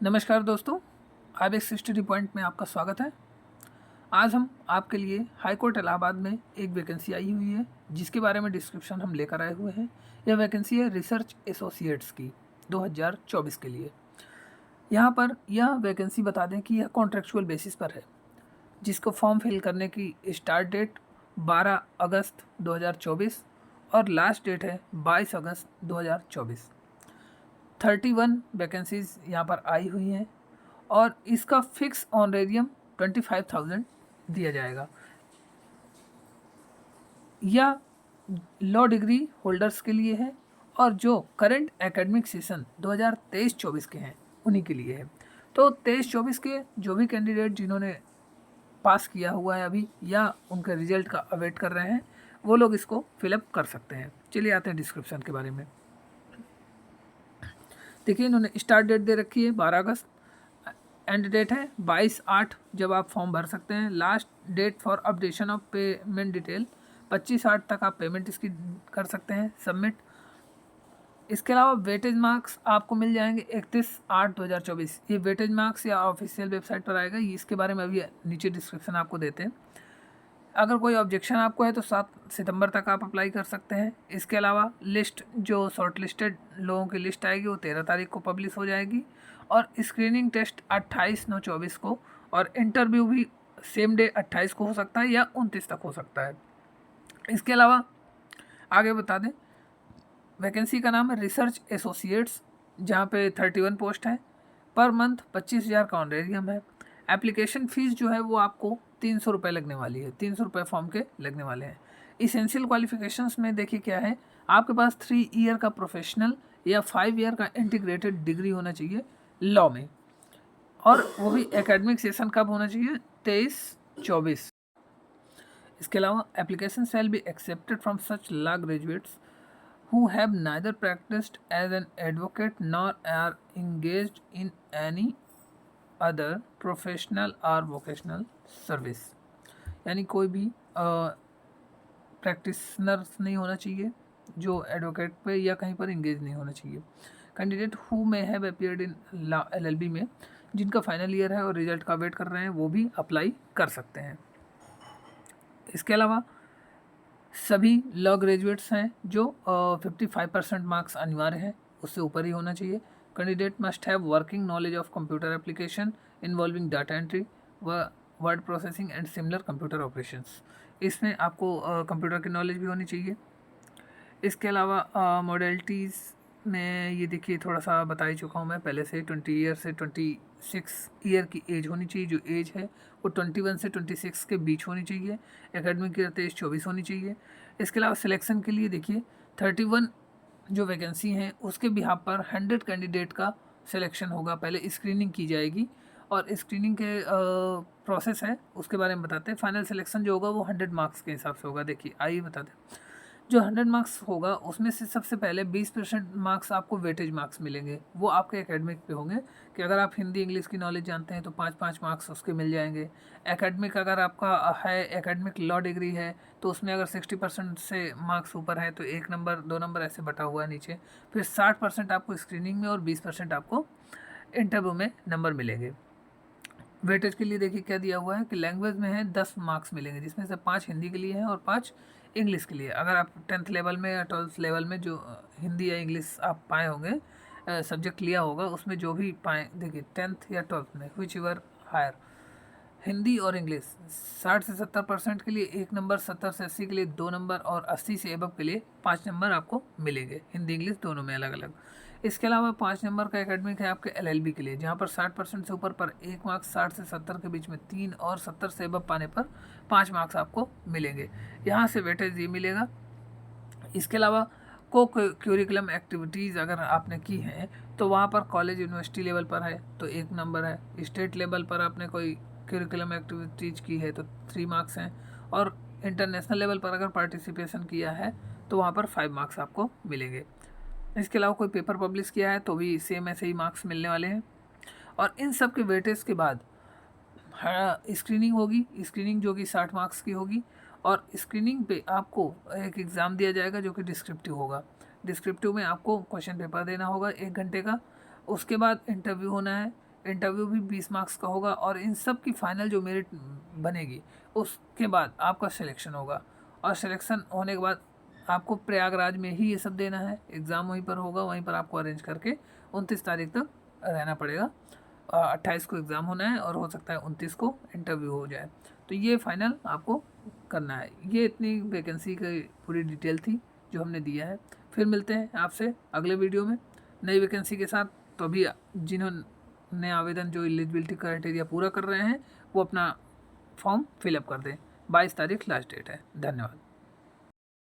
नमस्कार दोस्तों, आईबीएक्स study point में आपका स्वागत है। आज हम आपके लिए हाई कोर्ट इलाहाबाद में एक वैकेंसी आई हुई है जिसके बारे में डिस्क्रिप्शन हम लेकर आए हुए हैं। यह वैकेंसी है रिसर्च एसोसिएट्स की 2024 के लिए। यहाँ पर यह वैकेंसी बता दें कि यह कॉन्ट्रेक्चुअल बेसिस पर है, जिसको फॉर्म फिल करने की स्टार्ट डेट 12 अगस्त 2024 और लास्ट डेट है 22 अगस्त 2024। 31 वैकेंसीज यहाँ पर आई हुई हैं और इसका फिक्स ऑनरेरियम 25,000 दिया जाएगा। यह लॉ डिग्री होल्डर्स के लिए है और जो करंट एकेडमिक सेशन 2023-24 के हैं उन्हीं के लिए है। तो 23-24 के जो भी कैंडिडेट जिन्होंने पास किया हुआ है अभी या उनके रिजल्ट का अवेट कर रहे हैं, वो लोग इसको फिलअप कर सकते हैं। चलिए आते हैं डिस्क्रिप्शन के बारे में। देखिए, इन्होंने स्टार्ट डेट दे रखी है 12 अगस्त, एंड डेट है 22/8 जब आप फॉर्म भर सकते हैं। Last date for updation of payment detail 25/8 तक आप पेमेंट इसकी कर सकते हैं सबमिट। इसके अलावा वेटेज मार्क्स आपको मिल जाएंगे 31/8/2024। ये वेटेज मार्क्स या ऑफिशियल वेबसाइट पर आएगा, ये इसके बारे में अभी नीचे डिस्क्रिप्शन आपको देते हैं। अगर कोई ऑब्जेक्शन आपको है तो 7 सितंबर तक आप अप्लाई कर सकते हैं। इसके अलावा लिस्ट जो शॉर्ट लिस्टेड लोगों की लिस्ट आएगी वो 13 तारीख को पब्लिश हो जाएगी और स्क्रीनिंग टेस्ट 28/9/24 को और इंटरव्यू भी सेम डे 28 को हो सकता है या 29 तक हो सकता है। इसके अलावा आगे बता दें, वैकेंसी का नाम है रिसर्च एसोसिएट्स, जहाँ पे 31 पोस्ट है। पर मंथ 25,000 का ऑनरेरियम है। एप्लीकेशन फ़ीस जो है वो आपको 300 रुपये लगने वाली है। 300 रुपये फॉर्म के लगने वाले हैं। इसेंशियल क्वालिफिकेशंस में देखिए क्या है, आपके पास 3 ईयर का प्रोफेशनल या 5 ईयर का इंटीग्रेटेड डिग्री होना चाहिए लॉ में, और वो भी एकेडमिक सेशन कब होना चाहिए, 23-24। इसके अलावा application shall be accepted from such law graduates who have neither practiced as an advocate nor are engaged in any other professional or vocational service। यानी कोई भी प्रैक्टिशनर नहीं होना चाहिए जो एडवोकेट पे या कहीं पर इंगेज नहीं होना चाहिए। Candidate who may have appeared in LLB में जिनका फाइनल ईयर है और रिजल्ट का वेट कर रहे हैं वो भी अप्लाई कर सकते हैं। इसके अलावा सभी लॉ ग्रेजुएट्स हैं जो 55% मार्क्स अनिवार्य है, उससे ऊपर ही होना चाहिए। Candidate must have working knowledge of computer application involving data entry व word processing and similar computer operations. इसमें आपको कंप्यूटर की नॉलेज भी होनी चाहिए। इसके अलावा मॉडलिटीज़ में ये देखिए थोड़ा सा बता ही चुका हूँ मैं पहले से। 20 ईयर से 26 ईयर की एज होनी चाहिए। जो एज है वो 21 से 26 के बीच होनी चाहिए। एकेडमिक ईयर 23-24 होनी चाहिए। इसके अलावा सिलेक्शन के लिए देखिए 31 जो वैकेंसी हैं उसके बिहाफ पर 100 कैंडिडेट का सिलेक्शन होगा। पहले स्क्रीनिंग की जाएगी और स्क्रीनिंग के प्रोसेस है उसके बारे में बताते हैं। फाइनल सिलेक्शन जो होगा वो 100 मार्क्स के हिसाब से होगा। देखिए आइए बता दें, जो 100 मार्क्स होगा उसमें से सबसे पहले 20% मार्क्स आपको वेटेज मार्क्स मिलेंगे। वो आपके एकेडमिक पे होंगे कि अगर आप हिंदी इंग्लिश की नॉलेज जानते हैं तो 5-5 मार्क्स उसके मिल जाएंगे। एकेडमिक अगर आपका है, एकेडमिक लॉ डिग्री है तो उसमें अगर 60% से मार्क्स ऊपर है तो 1 नंबर 2 नंबर ऐसे बटा हुआ है नीचे। फिर 60% आपको स्क्रीनिंग में और 20% आपको इंटरव्यू में नंबर मिलेंगे। वेटेज के लिए देखिए क्या दिया हुआ है कि लैंग्वेज में है 10 मार्क्स मिलेंगे, जिसमें से 5 हिंदी के लिए हैं और 5 इंग्लिश के लिए। अगर आप 10th लेवल में या 12th लेवल में जो हिंदी या इंग्लिश आप पाए होंगे, सब्जेक्ट लिया होगा, उसमें जो भी पाए, देखिए 10th या 12th में विच एवर हायर, हिंदी और इंग्लिश 60 से 70% के लिए 1 नंबर, 70 से 80 के लिए 2 नंबर और 80 से एबव के लिए 5 नंबर आपको मिलेंगे, हिंदी इंग्लिश दोनों में अलग अलग। इसके अलावा 5 नंबर का एकेडमिक है आपके LLB के लिए, जहाँ पर 60% से ऊपर पर 1 मार्क्स, 60 से 70 के बीच में 3 और 70 से एबव पाने पर 5 मार्क्स आपको मिलेंगे। यहाँ से वेटेज ये मिलेगा। इसके अलावा को क्यूरिकुलम एक्टिविटीज़ अगर आपने की हैं तो वहाँ पर कॉलेज यूनिवर्सिटी लेवल पर है तो 1 नंबर है। स्टेट लेवल पर आपने कोई करिकुलम एक्टिविटीज़ की है तो 3 मार्क्स हैं, और इंटरनेशनल लेवल पर अगर पार्टिसिपेशन किया है तो वहाँ पर 5 मार्क्स आपको मिलेंगे। इसके अलावा कोई पेपर पब्लिश किया है तो भी सेम ऐसे ही मार्क्स मिलने वाले हैं। और इन सब के वेटेज के बाद स्क्रीनिंग होगी, स्क्रीनिंग जो कि 60 मार्क्स की होगी, और स्क्रीनिंग पे आपको एक एग्ज़ाम दिया जाएगा जो कि डिस्क्रिप्टिव होगा। डिस्क्रिप्टिव में आपको क्वेश्चन पेपर देना होगा 1 घंटे का। उसके बाद इंटरव्यू होना है। इंटरव्यू भी 20 मार्क्स का होगा और इन सब की फाइनल जो मेरिट बनेगी उसके बाद आपका सिलेक्शन होगा। और सिलेक्शन होने के बाद आपको प्रयागराज में ही ये सब देना है, एग्ज़ाम वहीं पर होगा, वहीं पर आपको अरेंज करके 29 तारीख तक रहना पड़ेगा। 28 को एग्ज़ाम होना है और हो सकता है 29 को इंटरव्यू हो जाए। तो ये फाइनल आपको करना है। ये इतनी वैकेंसी की पूरी डिटेल थी जो हमने दिया है। फिर मिलते हैं आपसे अगले वीडियो में नई वैकेंसी के साथ। तो अभी जिन्होंने आवेदन जो एलिजिबिलिटी क्राइटेरिया पूरा कर रहे हैं वो अपना फॉर्म फिलअप कर दें। 22 तारीख लास्ट डेट है। धन्यवाद।